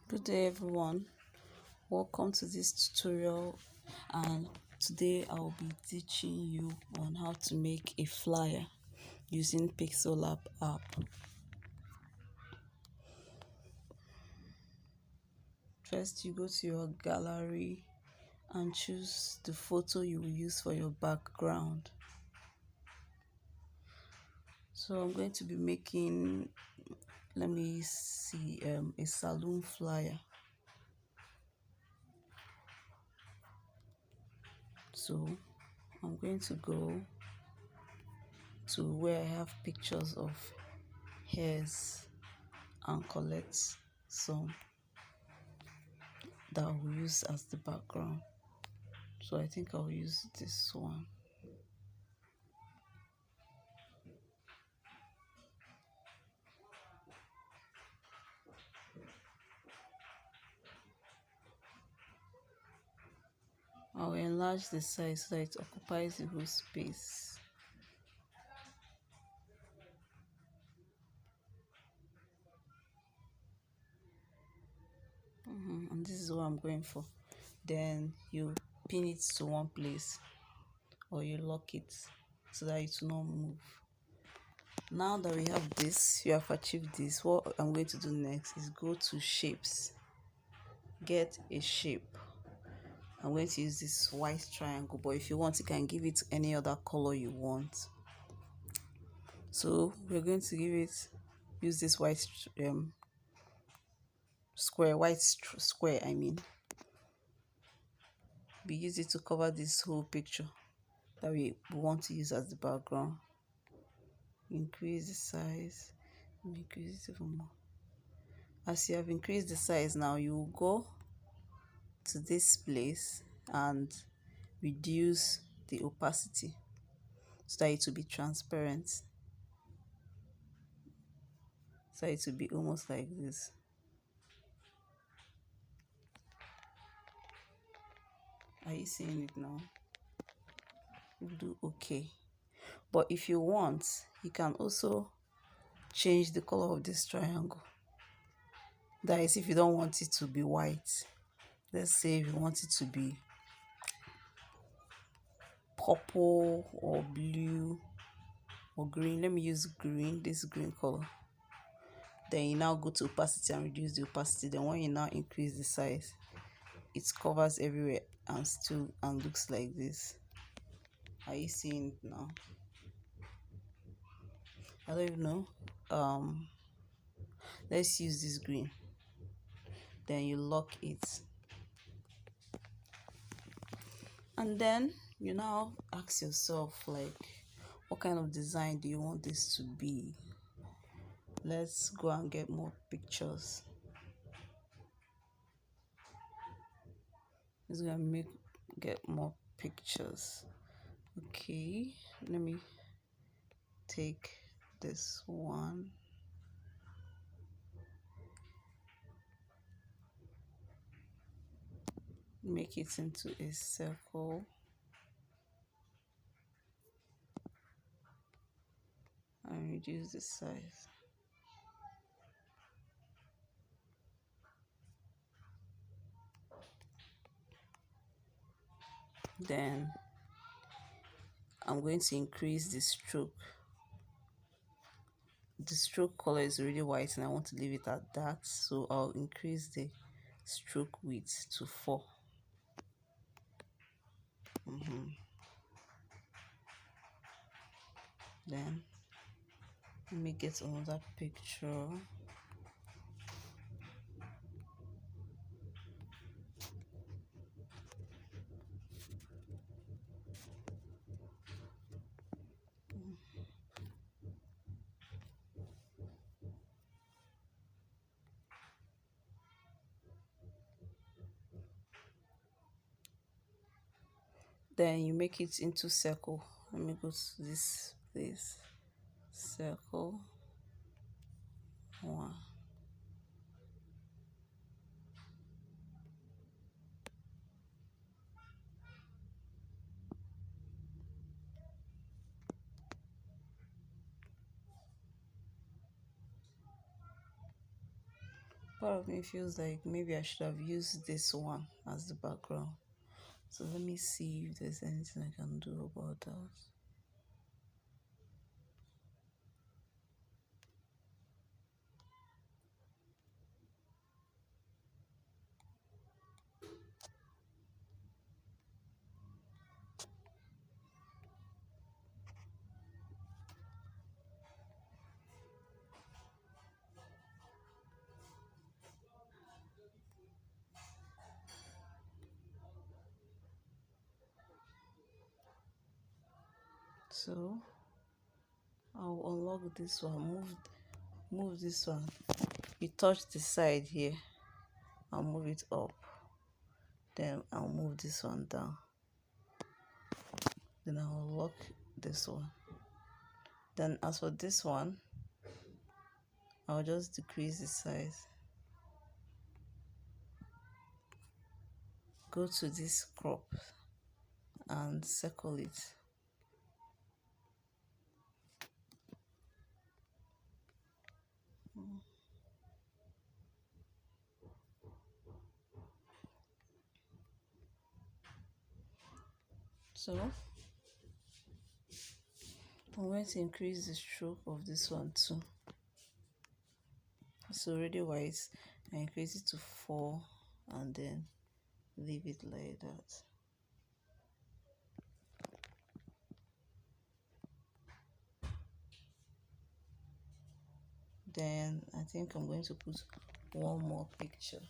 Good day everyone, welcome to this tutorial, and today I'll be teaching you on how to make a flyer using Pixellab app. First, you go to your gallery and choose the photo you will use for your background. So I'm going to be making, let me see, a saloon flyer. So I'm going to go to where I have pictures of hairs and collect some that I will use as the background. So I think I'll use this one. I'll enlarge the size so that it occupies the whole space. And this is what I'm going for. Then you pin it to one place or you lock it so that it will not move. Now that we have this, you have achieved this, what I'm going to do next is go to shapes, get a shape. I'm going to use this white triangle, but if you want, you can give it any other color you want. So we're going to use this white square, we use it to cover this whole picture that we want to use as the background. Increase the size, increase it even more. As you have increased the size, now you will go to this place and reduce the opacity so that it will be transparent, so it will be almost like this. Are you seeing it now? We'll do okay. But if you want, you can also change the color of this triangle. That is, if you don't want it to be white. Let's say if you want it to be purple or blue or green. Let me use green, this green color. Then you now go to opacity and reduce the opacity. Then when you now increase the size, it covers everywhere and looks like this. Are you seeing it now? I don't even know. Let's use this green. Then you lock it, and then you now ask yourself, like, what kind of design do you want this to be? Let's go and get more pictures. Let's go and get more pictures. Okay, let me take this one. Make it into a circle. And reduce the size. Then I'm going to increase the stroke. The stroke color is really white and I want to leave it at that, so I'll increase the stroke width to 4. Then let me get another picture. Then you make it into circle. Let me go to this place. Circle 1. part of me feels like maybe I should have used this one as the background. So let me see if there's anything I can do about that. So I'll unlock this one, move this one. You touch the side here, I'll move it up. Then I'll move this one down. Then I'll lock this one. Then as for this one, I'll just decrease the size. Go to this crop and circle it. So I'm going to increase the stroke of this one too. It's already white. I increase it to 4 and then leave it like that. Then I think I'm going to put one more picture.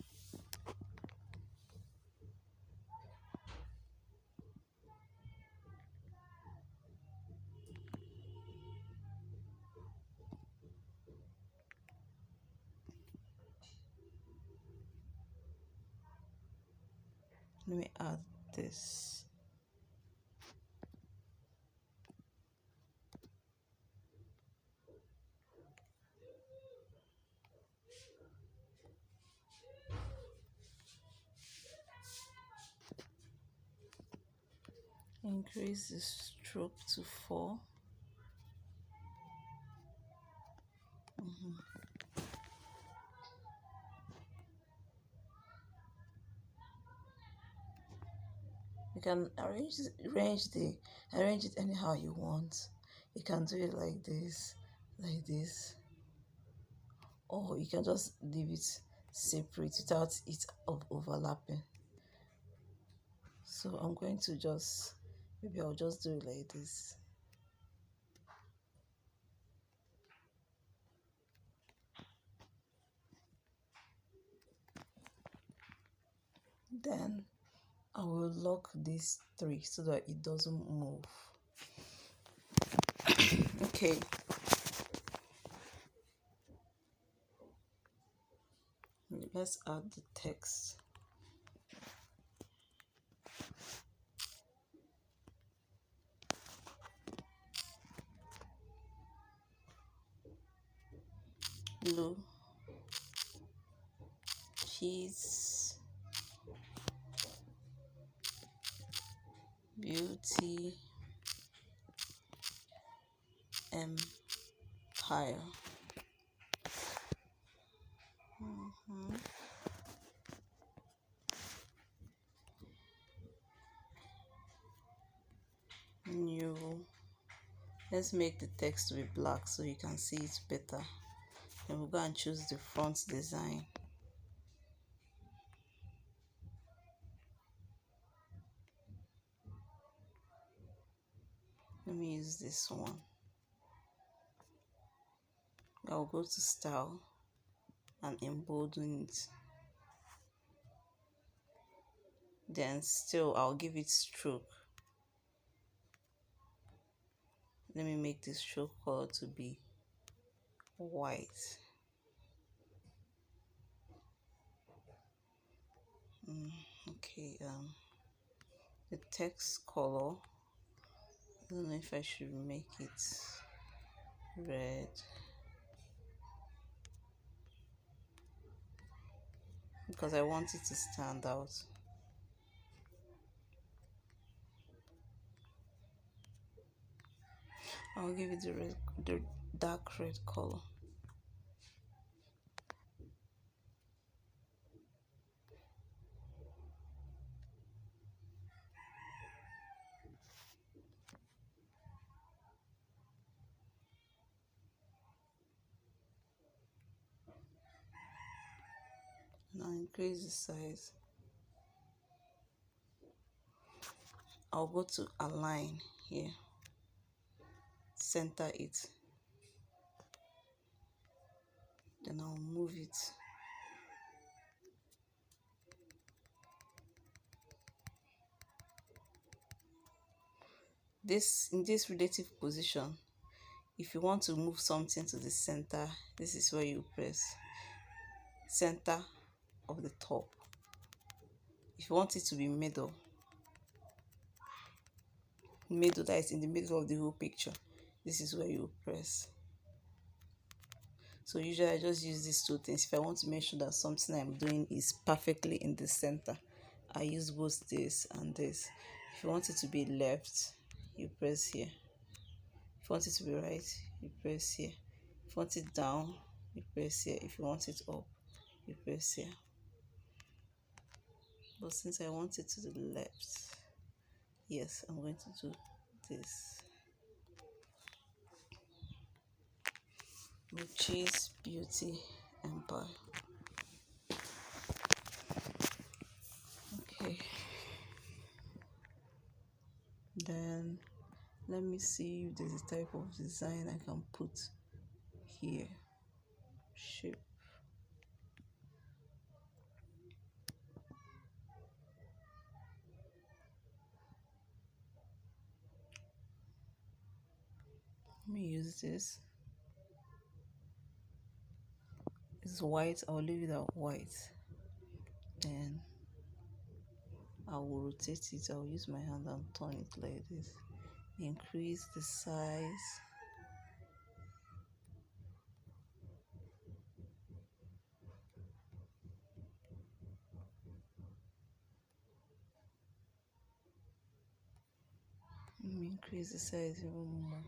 Let me add this. Increase the stroke to 4. You can arrange it anyhow you want. You can do it like this, or you can just leave it separate without it overlapping. So I'm going to maybe I'll just do it like this. Then I will lock these 3 so that it doesn't move. Okay. Let's add the text. Blue, cheese, beauty, empire. New. Let's make the text to be black so you can see it better. Then we'll go and choose the front design. Let me use this one. I'll go to style and embolden it. Then still I'll give it stroke. Let me make this stroke color to be white. Okay, the text color, I don't know if I should make it red because I want it to stand out. I'll give it the dark red color. increase the size. I'll go to align here, center it, then I'll move it. In this relative position, if you want to move something to the center, this is where you press center of the top. If you want it to be middle, that is in the middle of the whole picture, this is where you press. So usually I just use these two things. If I want to make sure that something I'm doing is perfectly in the center, I use both this and this. If you want it to be left, you press here. If you want it to be right, you press here. If you want it down, you press here. If you want it up, you press here. But since I want it to the left, yes, I'm going to do this, which is Beauty Empire. Okay, then let me see if there's a type of design I can put here. Shape. Let me use this. It's white. I'll leave it at white. Then I will rotate it. I'll use my hand and turn it like this. Increase the size. Let me increase the size even more.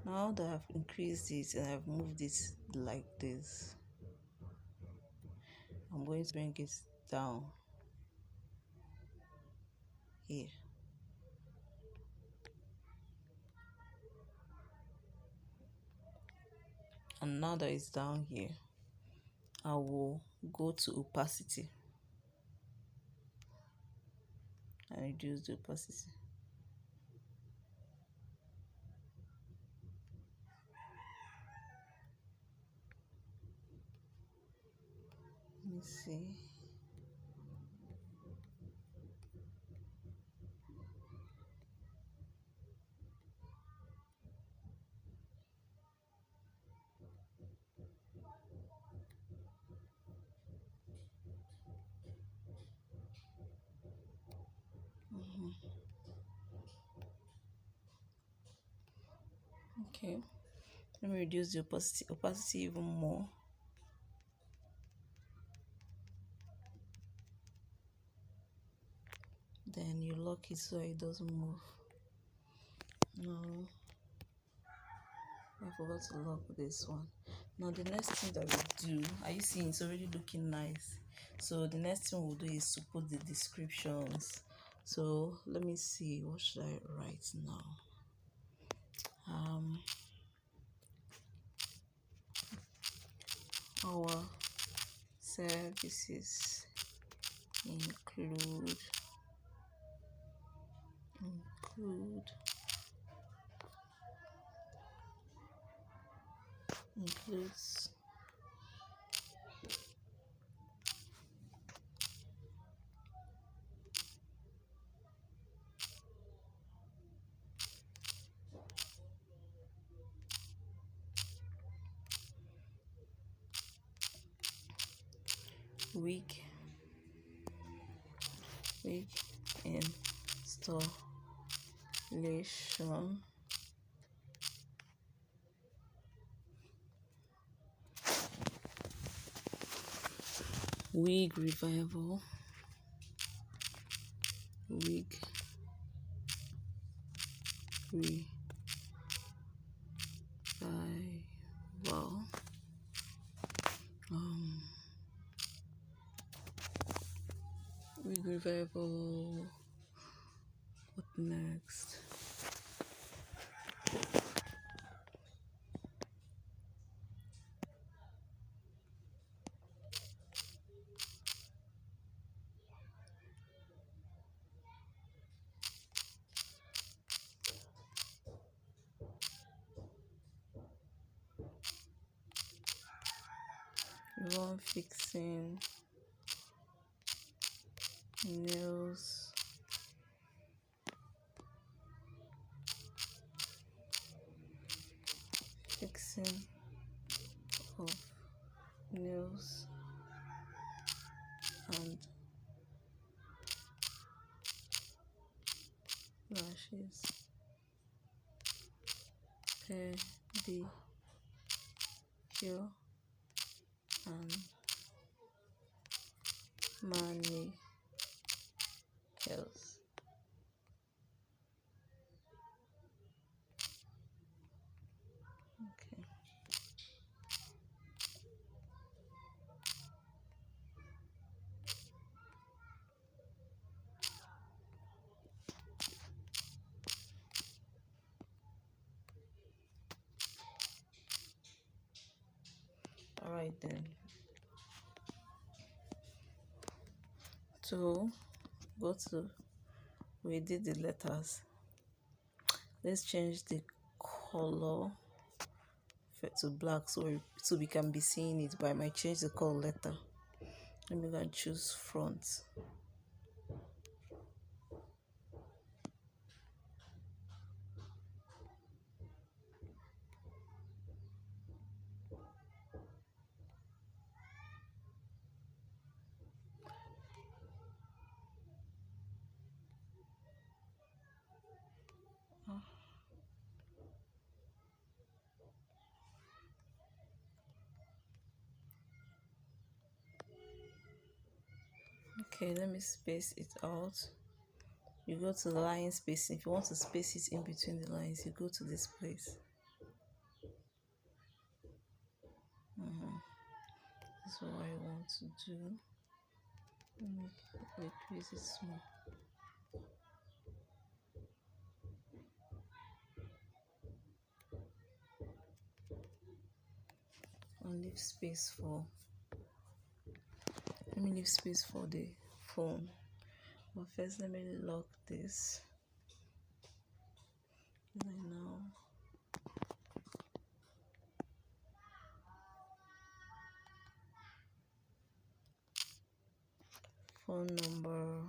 Now that I've increased it and I've moved it like this, I'm going to bring it down here. And now that it's down here, I will go to opacity and reduce the opacity. Let me see. Okay, let me reduce the opacity even more. Then you lock it so it doesn't move. No, I forgot to lock this one. Now the next thing that we do, are you seeing it's already looking nice? So the next thing we'll do is to put the descriptions. So let me see, what should I write now? Our services includes wig installation, wig revival, wig revival, wig revival, what next? We want fixing nails, fixing of nails and lashes, pedicure and manicures. Okay. All right then. So go to, we did the letters. Let's change the color to black so we can be seeing it, but I might change the color letter. Let me go and choose front. Okay, let me space it out. You go to the line spacing. If you want to space it in between the lines, you go to this place. This is what I want to do. Let me increase it small. And leave space for, let me leave space for the phone. But first, let me lock this. And now phone number,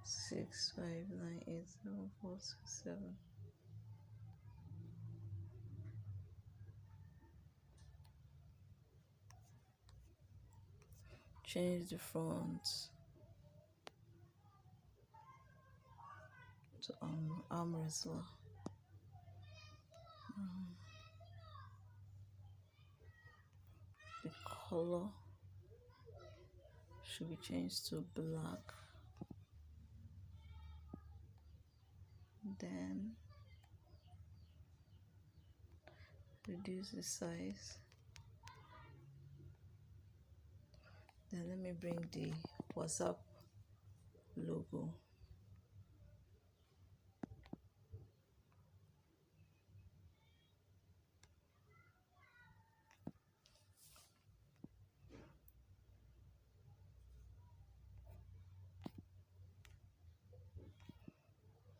six 5987427. Change the front to arm wrestler. The color should be changed to black. Then reduce the size. Then let me bring the WhatsApp logo.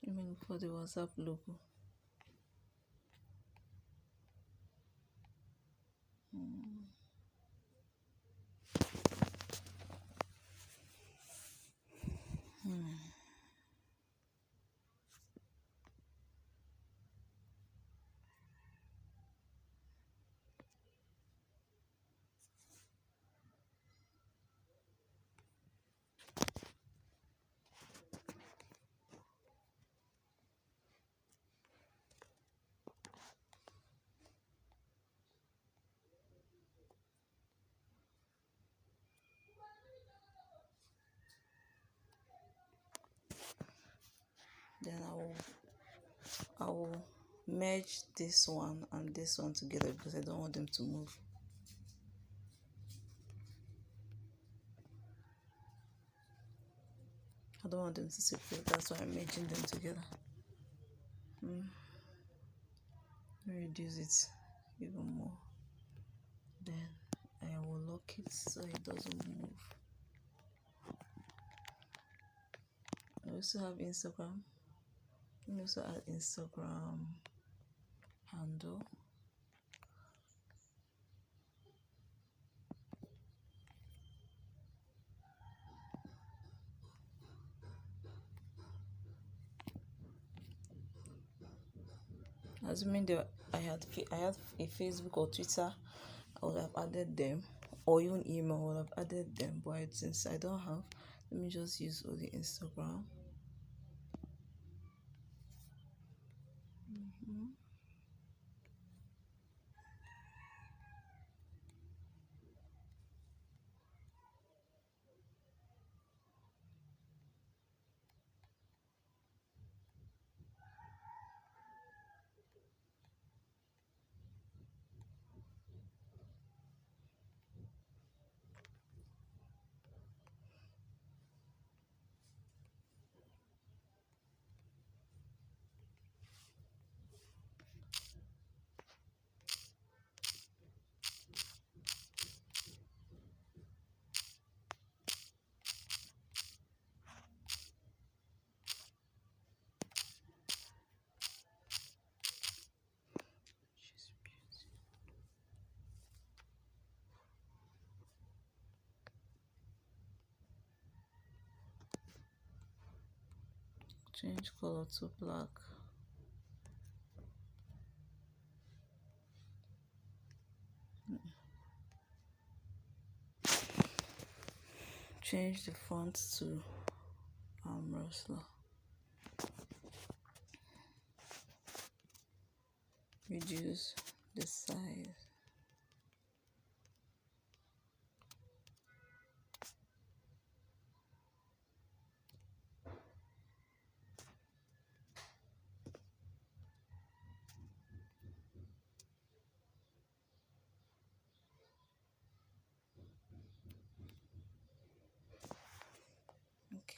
Let me look for the WhatsApp logo. Then I will merge this one and this one together because I don't want them to move. don't want them to separate, that's why I'm merging them together. Reduce it even more, then I will lock it so it doesn't move. I also have Instagram. You can also add Instagram handle. Assuming that I had a Facebook or Twitter, I would have added them, or even email, I would have added them. But since I don't have, let me just use only Instagram. Change color to black. Change the font to Rustler. Reduce the size.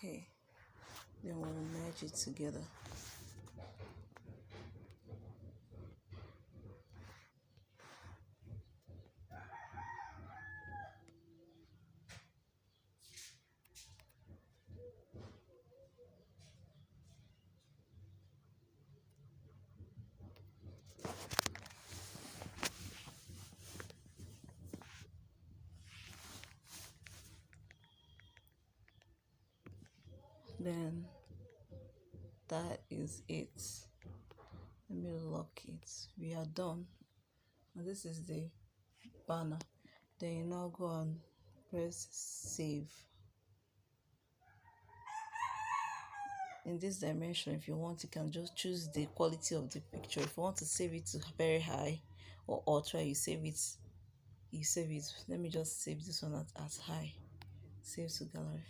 Okay, then we'll merge it together. Then that is it. Let me lock it. We are done. And this is the banner. Then you now go and press save. In this dimension, if you want, you can just choose the quality of the picture. If you want to save it to very high or ultra, you save it. Let me just save this one as high. Save to gallery.